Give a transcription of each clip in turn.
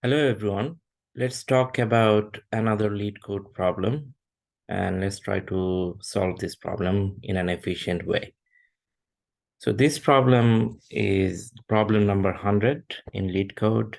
Hello everyone. Let's talk about another Leetcode problem and let's try to solve this problem in an efficient way. So this problem is problem number 100 in Leetcode,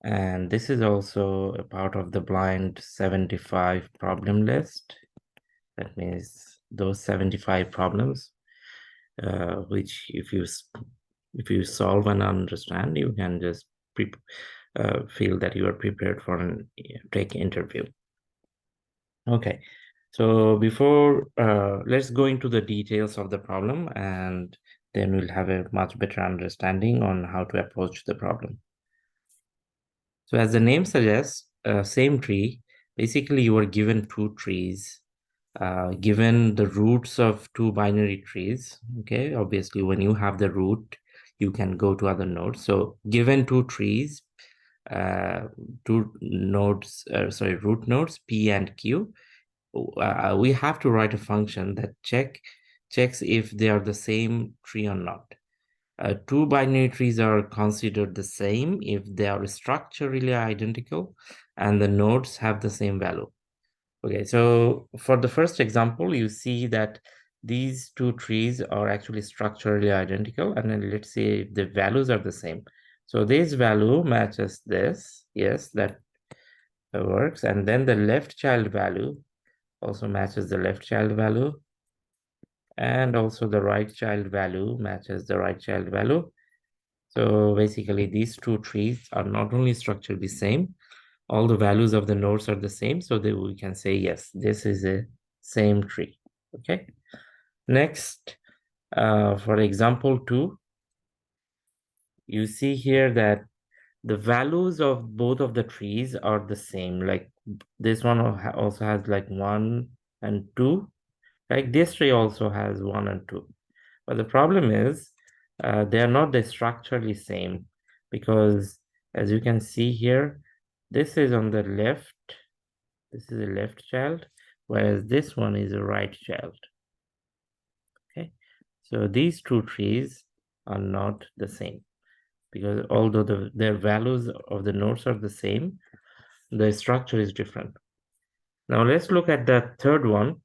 and this is also a part of the blind 75 problem list. That means those 75 problems which if you solve and understand, you can just feel that you are prepared for an tech interview. Okay, so before let's go into the details of the problem, and then we'll have a much better understanding on how to approach the problem. So as the name suggests, same tree, basically you are given two trees, given the roots of two binary trees. Okay, obviously when you have the root, you can go to other nodes. So given two trees, two nodes, root nodes P and Q, we have to write a function that checks if they are the same tree or not. Two binary trees are considered the same if they are structurally identical and the nodes have the same value. Okay, so for the first example, you see that these two trees are actually structurally identical, and then let's say the values are the same. So this value matches this, yes, that works, and then the left child value also matches the left child value, and also the right child value matches the right child value. So basically these two trees are not only structurally the same, all the values of the nodes are the same, so that we can say, yes, this is a same tree. Okay. Next, for example 2, you see here that the values of both of the trees are the same. Like this one also has like 1 and 2. Like this tree also has 1 and 2. But the problem is they are not the structurally same, because as you can see here, this is on the left, this is a left child, whereas this one is a right child. Okay, so these two trees are not the same, because although their values of the nodes are the same, the structure is different. Now let's look at the third one.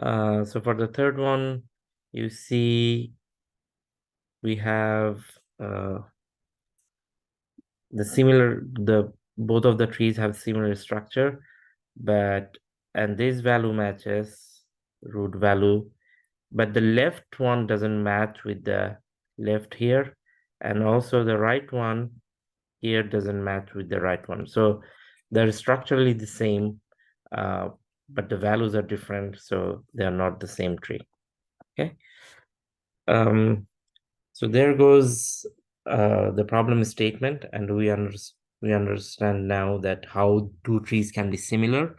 So for the third one, you see we have both of the trees have similar structure, and this value matches root value, but the left one doesn't match with the left here, and also the right one here doesn't match with the right one. So they're structurally the same, but the values are different, so they are not the same tree. Okay. So there goes the problem statement, and we understand now that how two trees can be similar.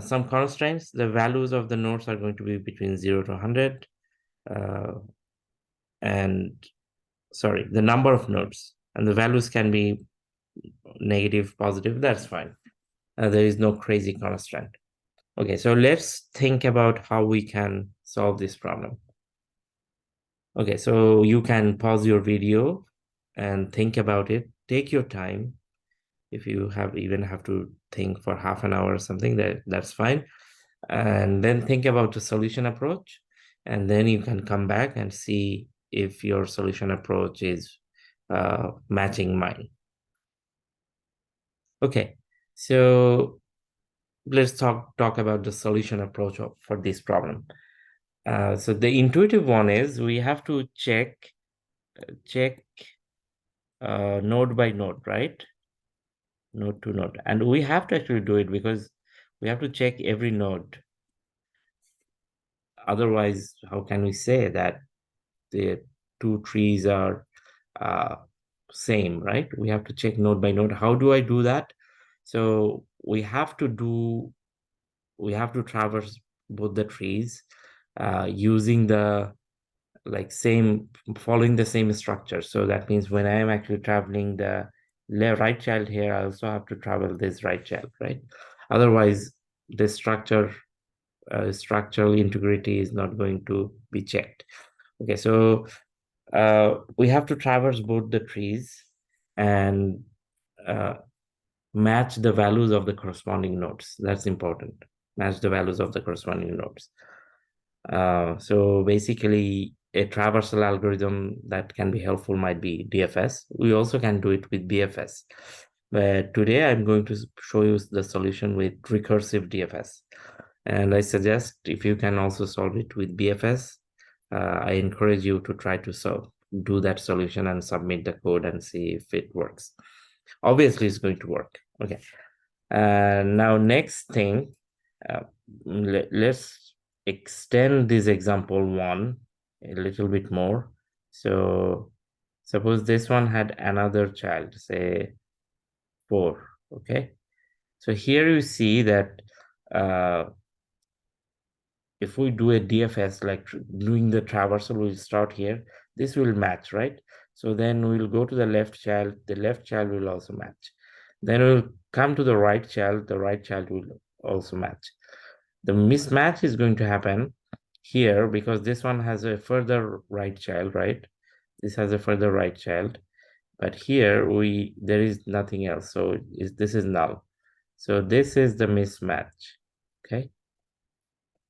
Some constraints: the values of the nodes are going to be between 0 to 100, and sorry, the number of nodes, and the values can be negative, positive. That's fine. There is no crazy constraint. Okay, so let's think about how we can solve this problem. Okay, so you can pause your video and think about it. Take your time. If you have to think for half an hour or something, that's fine. And then think about the solution approach. And then you can come back and see if your solution approach is matching mine. Okay, so let's talk about the solution approach for this problem. So the intuitive one is we have to check node by node, right? Node to node. And we have to actually do it because we have to check every node. Otherwise, how can we say that the two trees are same, right? We have to check node by node. How do I do that? So we have to traverse both the trees using the following the same structure. So that means when I am actually traveling the right child here, I also have to travel this right child, right? Otherwise, the structural integrity is not going to be checked. Okay, so we have to traverse both the trees and uh, match the values of the corresponding nodes. That's important. Match the values of the corresponding nodes. So basically, a traversal algorithm that can be helpful might be DFS. We also can do it with BFS. But today I'm going to show you the solution with recursive DFS. And I suggest if you can also solve it with BFS, I encourage you to try to do that solution and submit the code and see if it works. Obviously, it's going to work. Okay. Now, next thing, uh, let's extend this example one a little bit more. So suppose this one had another child, say 4, okay? So here you see that uh, if we do a DFS, like doing the traversal, we'll start here. This will match, right? So then we'll go to the left child. The left child will also match. Then we'll come to the right child. The right child will also match. The mismatch is going to happen here because this one has a further right child, right? This has a further right child. But here there is nothing else. So this is null. So this is the mismatch. Okay.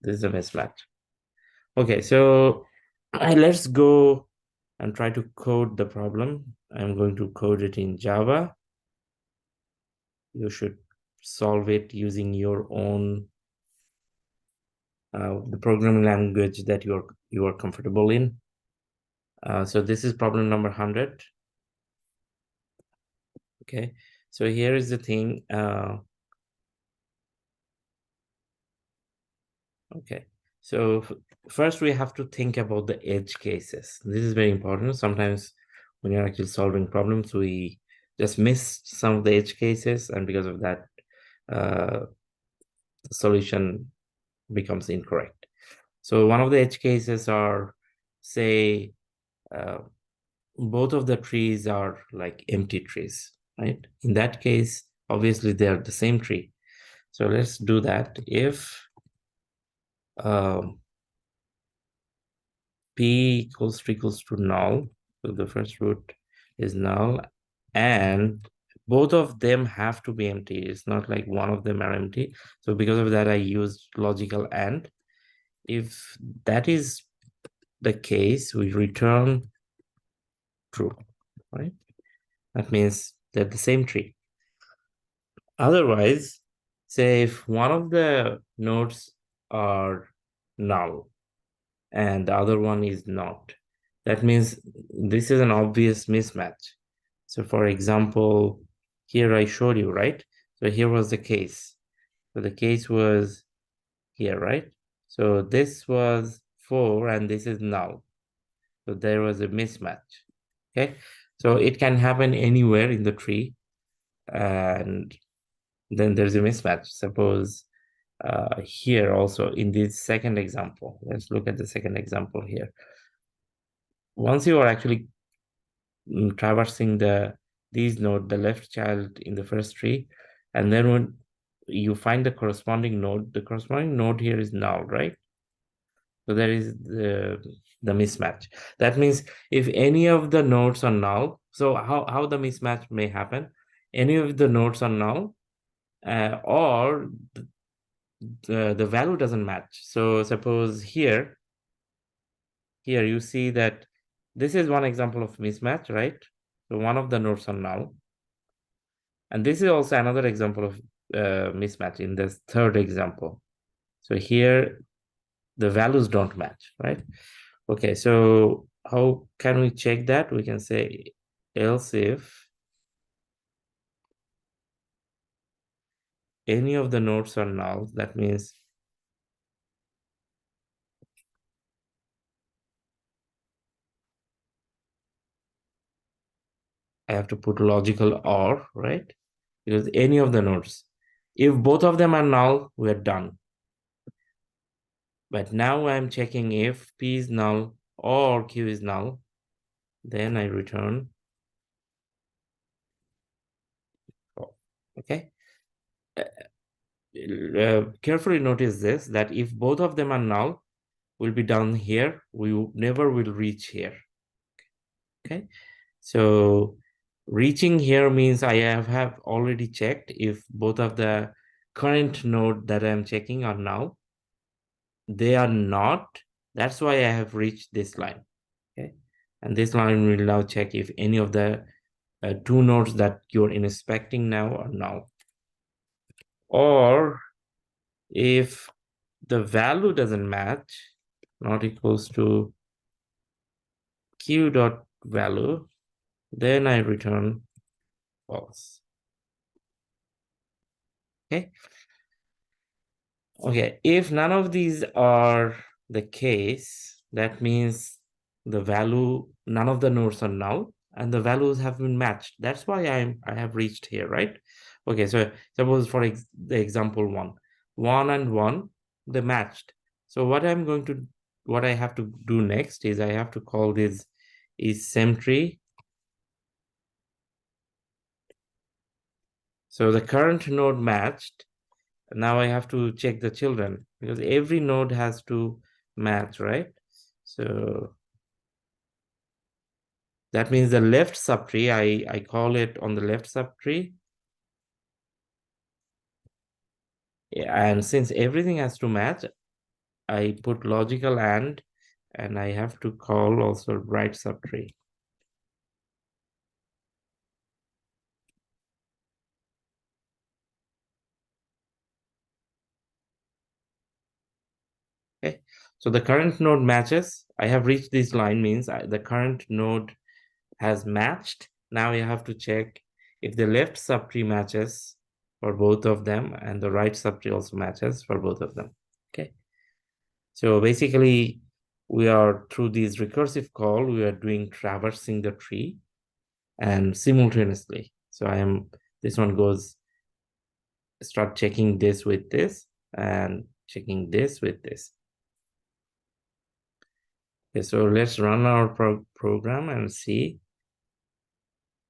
This is a mismatch. Okay, so let's go and try to code the problem. I'm going to code it in Java. You should solve it using your own the programming language that you are comfortable in. So this is problem number 100. Okay, so here is the thing. Okay, so first we have to think about the edge cases. This is very important. Sometimes when you're actually solving problems, we just miss some of the edge cases, and because of that, the solution becomes incorrect. So one of the edge cases are, say, uh, both of the trees are like empty trees, right? In that case, obviously they are the same tree. So let's do that. If um, p equals to null, so the first root is null, and both of them have to be empty. It's not like one of them are empty. So because of that, I used logical AND. If that is the case, we return true, right? That means they're the same tree. Otherwise, say if one of the nodes are null and the other one is not, that means this is an obvious mismatch. So for example, here I showed you, right? So here was the case. So the case was here, right? So this was 4 and this is null. So there was a mismatch. Okay. So it can happen anywhere in the tree. And then there's a mismatch. Suppose here also in this second example, let's look at the second example here. Once you are actually traversing these node, the left child in the first tree, and then when you find the corresponding node here is null, right? So there is the mismatch. That means if any of the nodes are null, so how the mismatch may happen, any of the nodes are null, or the value doesn't match. So suppose here you see that this is one example of mismatch, right? So one of the nodes are null. And this is also another example of mismatch in this third example. So here the values don't match, right? Okay, so how can we check that? We can say else if any of the nodes are null, that means I have to put logical OR, right? Because any of the nodes, if both of them are null, we're done. But now I'm checking if P is null or Q is null, then I return. Okay. Carefully notice this, that if both of them are null, we'll be down here. We never will reach here. Okay, so reaching here means I have already checked if both of the current node that I'm checking are null. They are not. That's why I have reached this line. Okay, and this line will now check if any of the two nodes that you're inspecting now are null, or if the value doesn't match, not equals to q dot value, then I return false. Okay. Okay, if none of these are the case, that means the value, none of the nodes are null and the values have been matched. That's why I have reached here, right? Okay, so suppose for the example one and one, they matched. So what I have to do next is I have to call this is symmetry. So the current node matched. Now I have to check the children because every node has to match, right? So that means the left subtree, I call it on the left subtree. And since everything has to match, I put logical and I have to call also right subtree. Okay, so the current node matches. I have reached this line means the current node has matched. Now you have to check if the left subtree matches for both of them and the right subtree also matches for both of them. Okay. So basically, we are through this recursive call, we are doing traversing the tree and simultaneously. So this one goes, start checking this with this and checking this with this. Okay, so let's run our program and see.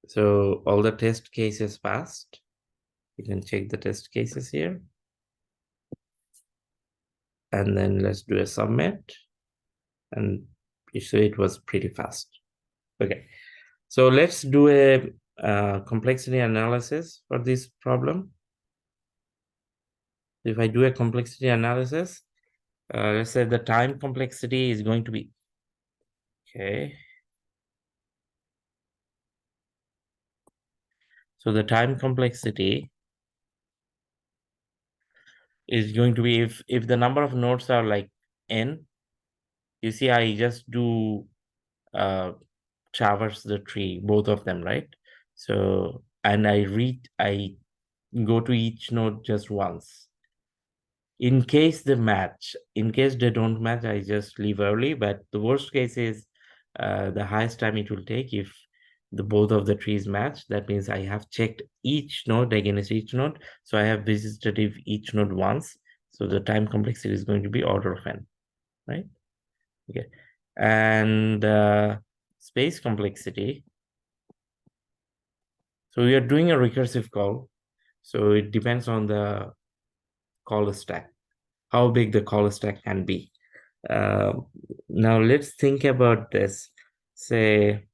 So all the test cases passed. You can check the test cases here. And then let's do a submit. And you see it was pretty fast. Okay, so let's do a complexity analysis for this problem. If I do a complexity analysis, let's say the time complexity is going to be, okay. So the time complexity is going to be if the number of nodes are like n, you see I just do traverse the tree, both of them, right? So, and I go to each node just once. In case they match, in case they don't match, I just leave early. But the worst case is the highest time it will take if the both of the trees match. That means I have checked each node against each node. So I have visited each node once. So the time complexity is going to be order of n, right? Okay. And space complexity. So we are doing a recursive call. So it depends on the call stack, how big the call stack can be. Uh, Now let's think about this. Say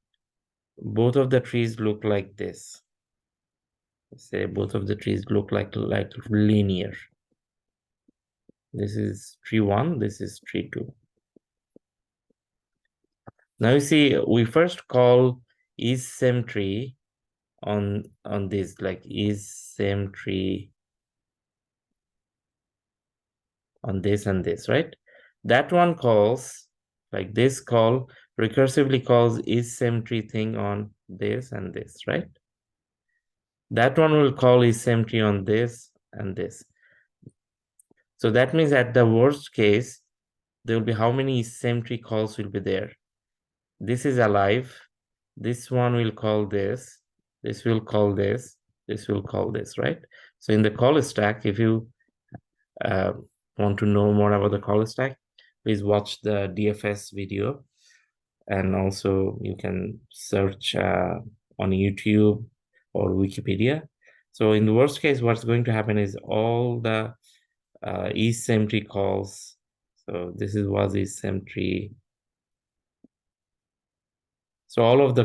both of the trees look like this. Say both of the trees look like linear. This is tree one, this is tree two. Now you see, we first call is same tree on this, like is same tree on this and this, right? That one calls, like this call recursively calls is same tree thing on this and this, right? That one will call is same tree on this and this. So that means at the worst case, there will be how many same tree calls will be there? This is alive. This one will call this. This will call this. This will call this, right? So in the call stack, if you uh, want to know more about the call stack, please watch the DFS video. And also you can search on YouTube or Wikipedia. So in the worst case, what's going to happen is all the isempty calls. So this was isempty. So all of the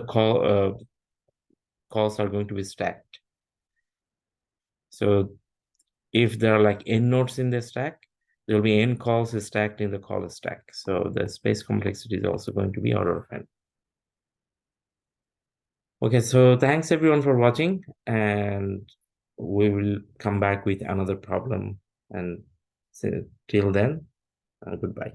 calls are going to be stacked. So if there are like n nodes in the stack, there will be n calls stacked in the call stack. So the space complexity is also going to be order of n. Okay, so thanks everyone for watching, and we will come back with another problem. And so till then, goodbye.